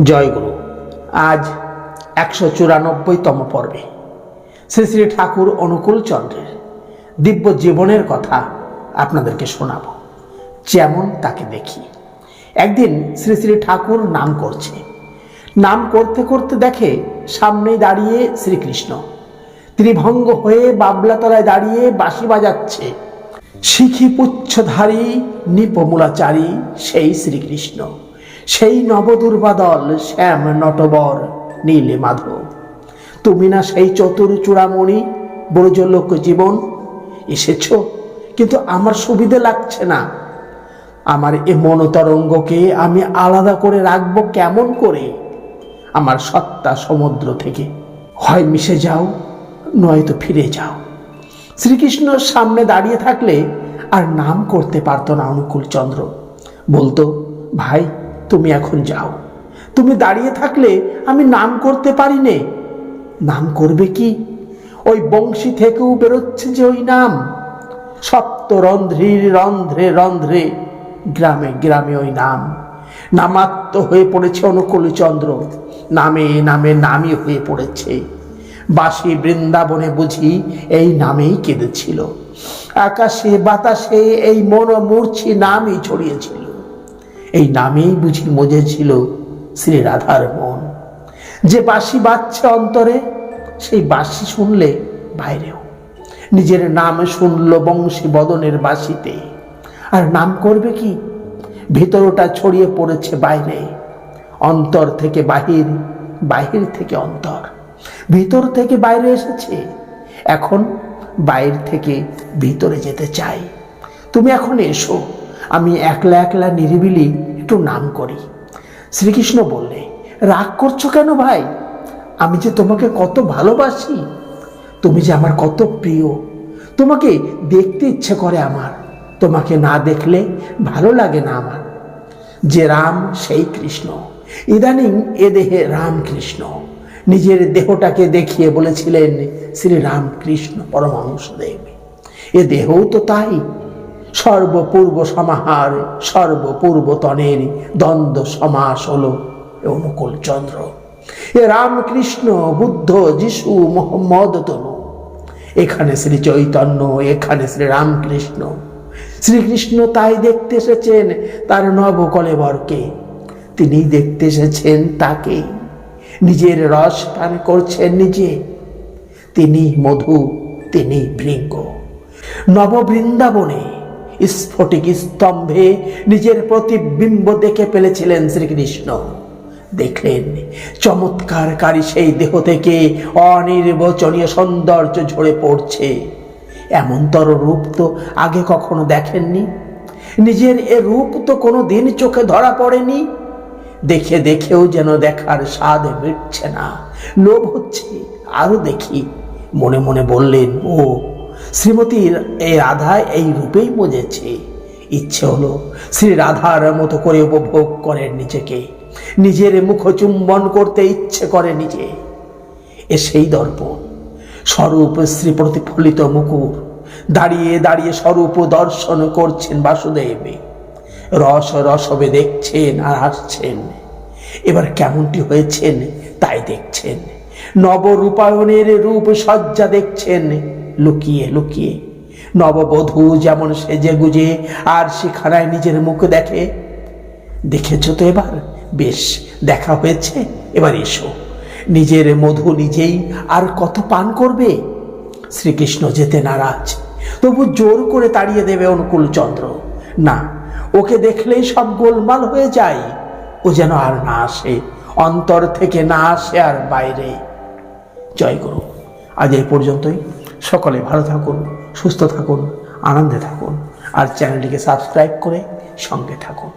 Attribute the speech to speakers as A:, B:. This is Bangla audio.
A: জয়গুরু। আজ 194তম পর্বে শ্রী শ্রী ঠাকুর অনুকূল চন্দ্রের দিব্য জীবনের কথা আপনাদেরকে শোনাব। যেমন তাকে দেখি। একদিন শ্রী শ্রী ঠাকুর নাম করছে। নাম করতে করতে দেখে সামনেই দাঁড়িয়ে শ্রীকৃষ্ণ। তিনি ভঙ্গ হয়ে বাবলাতলায় দাঁড়িয়ে বাঁশি বাজাচ্ছে। শিখি পুচ্ছধারী নিপমূলাচারী সেই শ্রীকৃষ্ণ, সেই নবদুর্বাদল শ্যাম নটবর নীলে মাধব। তুমি না সেই চতুর চূড়ামণি ব্রজলোক জীবন? এসেছ, কিন্তু আমার সুবিধে লাগছে না। আমার এ মনতরঙ্গকে আমি আলাদা করে রাখবো কেমন করে আমার সত্তা সমুদ্র থেকে? হয় মিশে যাও, নয়তো ফিরে যাও। শ্রীকৃষ্ণর সামনে দাঁড়িয়ে থাকলে আর নাম করতে পারতো না অনুকূল চন্দ্র। বলতো, ভাই তুমি এখন যাও, তুমি দাঁড়িয়ে থাকলে আমি নাম করতে পারি নে। নাম করবে কি? ওই বংশী থেকেও বেরোচ্ছে যে ওই নাম। সপ্তরন্ধ্রীর রন্ধ্রে রন্ধ্রে গ্রামে গ্রামে ওই নাম। নামাত্ম হয়ে পড়েছে অনুকূল চন্দ্র, নামে নামে নামই হয়ে পড়েছে। বাসি বৃন্দাবনে বুঝি এই নামেই কেঁদেছিল। আকাশে বাতাসে এই মন মূর্ছি নামই ছড়িয়েছিল। এই নামেই বুঝি মজেছিল শ্রী রাধার মন। যে বাঁশি বাজছে অন্তরে, সেই বাঁশি শুনলে বাইরেও নিজের নাম শুনল বংশী বদনের বাঁশিতে। আর নাম করবে কি? ভিতরটা ছড়িয়ে পড়েছে বাইরে। অন্তর থেকে বাহির, বাহির থেকে অন্তর, ভিতর থেকে বাইরে এসেছে। এখন বাইরে থেকে ভিতরে যেতে চাই। তুমি এখন এসো, আমি একলা একলা নিরিবিলি একটু নাম করি। শ্রীকৃষ্ণ বললে, রাগ করছো কেন ভাই? আমি যে তোমাকে কত ভালোবাসি, তুমি যে আমার কত প্রিয়। তোমাকে দেখতে ইচ্ছে করে আমার, তোমাকে না দেখলে ভালো লাগে না আমার। যে রাম সেই কৃষ্ণ, ইদানিং এ দেহে রামকৃষ্ণ। নিজের দেহটাকে দেখিয়ে বলেছিলেন শ্রী রামকৃষ্ণ পরমহংসদেব। এ দেহও তো তাই, সর্বপূর্ব সমাহার সর্বপূর্বতনের দ্বন্দ্ব সমাস হলো অনুকূল চন্দ্র। এ রামকৃষ্ণ, বুদ্ধ, যিশু, মোহাম্মদ তনু। এখানে শ্রী চৈতন্য, এখানে শ্রী রামকৃষ্ণ। শ্রীকৃষ্ণ তাই দেখতে এসেছেন তার নবকলেবরকে। তিনি দেখতে এসেছেন তাকে। নিজের রস পান করছেন নিজে। তিনি মধু, তিনি ভৃঙ্গ। নববৃন্দাবনে স্ফটিক স্তম্ভে নিজের প্রতিবিম্ব দেখে ফেলেছিলেন শ্রীকৃষ্ণ। দেখলেন চমৎকারকারী সেই দেহ থেকে অনির্বচনীয় সৌন্দর্য ঝরে পড়ছে। এমনতর রূপ তো আগে কখনো দেখেননি। নিজের এ রূপ তো কোনো দিন চোখে ধরা পড়েনি। দেখে দেখেও যেন দেখার স্বাদ মিটছে না, লোভ হচ্ছে আরো দেখি। মনে মনে বললেন, ও শ্রীমতীর এই রাধা এই রূপেই মজেছে। ইচ্ছে হলো শ্রী রাধার মতো করে উপভোগ করেন নিজেকে। নিজের মুখ চুম্বন করতে ইচ্ছে করে নিজে। এ সেই দর্পণ, স্বরূপ শ্রী প্রতিফলিত মুকুর। দাঁড়িয়ে দাঁড়িয়ে স্বরূপ দর্শন করছেন বাসুদেব। রস রসবে দেখছেন আর হাসছেন। এবার কেমনটি হয়েছেন তাই দেখছেন। নবরূপায়ণের রূপ সজ্জা দেখছেন লুকিয়ে লুকিয়ে। নববধূ যেমন সেজে গুজে আর সেখানায় নিজের মুখ দেখে। দেখেছ তো এবার? বেশ, দেখা হয়েছে, এবার এসো। নিজের মধু নিজেই আর কত পান করবে? শ্রীকৃষ্ণ যেতে নারাজ, তবু জোর করে তাড়িয়ে দেবে অনুকূল চন্দ্র। না, ওকে দেখলেই সব গোলমাল হয়ে যায়। ও যেন আর না আসে, অন্তর থেকে না আসে আর বাইরে। জয় গুরু। আজ এই পর্যন্তই। সকলে ভালো থাকুন, সুস্থ থাকুন, আনন্দে থাকুন, আর চ্যানেলটিকে সাবস্ক্রাইব করে সঙ্গে থাকুন।